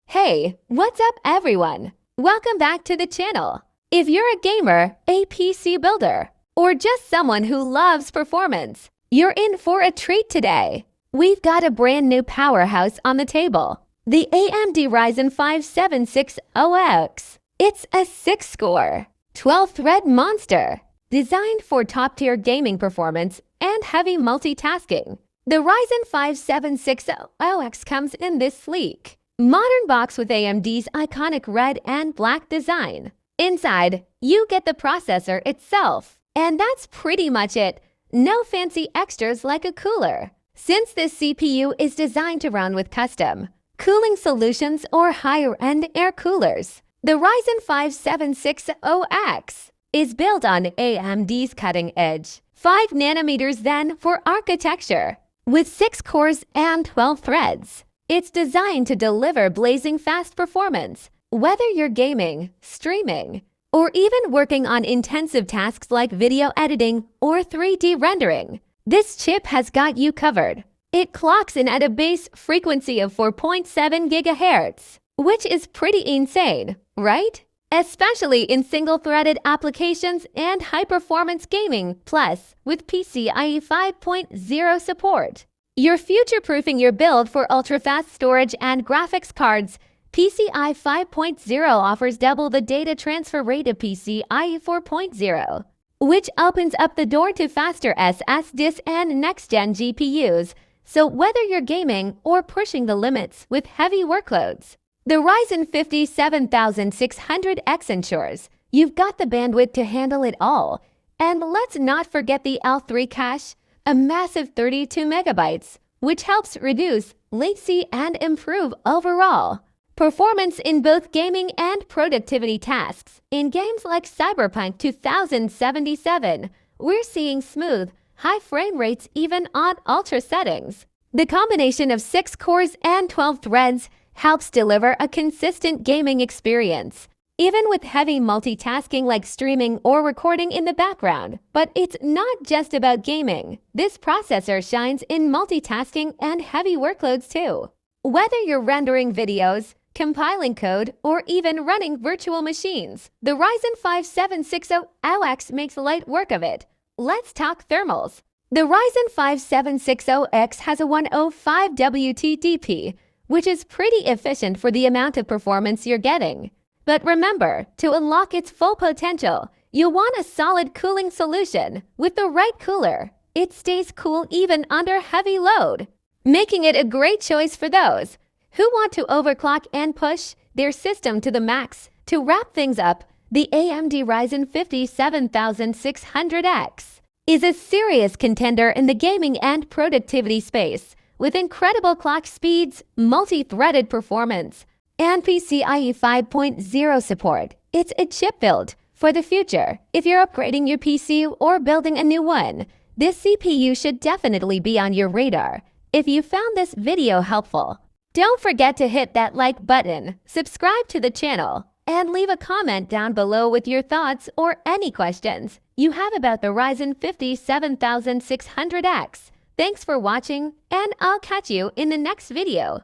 Hey, what's up everyone? Welcome back to the channel. If you're a gamer, a PC builder, or just someone who loves performance, you're in for a treat today. We've got a brand new powerhouse on the table, the AMD Ryzen 7600X. It's a 6-core, 12-thread monster, designed for top-tier gaming performance and heavy multitasking. The Ryzen 7600X comes in this sleek, modern box with AMD's iconic red and black design. Inside, you get the processor itself. And that's pretty much it. No fancy extras like a cooler. Since this CPU is designed to run with custom cooling solutions or higher-end air coolers, the Ryzen 7600X is built on AMD's cutting-edge 5nm Zen for architecture. With 6 cores and 12 threads, it's designed to deliver blazing fast performance, whether you're gaming, streaming, or even working on intensive tasks like video editing or 3D rendering. This chip has got you covered. It clocks in at a base frequency of 4.7 GHz, which is pretty insane, right? Especially in single-threaded applications and high-performance gaming, plus with PCIe 5.0 support. You're future-proofing your build for ultra-fast storage and graphics cards. PCIe 5.0 offers double the data transfer rate of PCIe 4.0, which opens up the door to faster SSDs and next-gen GPUs. So whether you're gaming or pushing the limits with heavy workloads, the Ryzen 7600X ensures you've got the bandwidth to handle it all. And let's not forget the L3 cache, a massive 32 megabytes, which helps reduce latency and improve overall performance in both gaming and productivity tasks. In games like Cyberpunk 2077, we're seeing smooth, high frame rates even on ultra settings. The combination of 6 cores and 12 threads helps deliver a consistent gaming experience, even with heavy multitasking like streaming or recording in the background. But it's not just about gaming. This processor shines in multitasking and heavy workloads too. Whether you're rendering videos, compiling code, or even running virtual machines, the Ryzen 7600X makes light work of it. Let's talk thermals. The Ryzen 7600X has a 105 WTDP, which is pretty efficient for the amount of performance you're getting. But remember, to unlock its full potential, you'll want a solid cooling solution. With the right cooler, it stays cool even under heavy load, making it a great choice for those who want to overclock and push their system to the max. To wrap things up, the AMD Ryzen 7600X is a serious contender in the gaming and productivity space, with incredible clock speeds, multi-threaded performance, and PCIe 5.0 support. It's a chip build for the future. If you're upgrading your PC or building a new one, this CPU should definitely be on your radar. If you found this video helpful, don't forget to hit that like button, subscribe to the channel, and leave a comment down below with your thoughts or any questions you have about the Ryzen 7600X. Thanks for watching, and I'll catch you in the next video.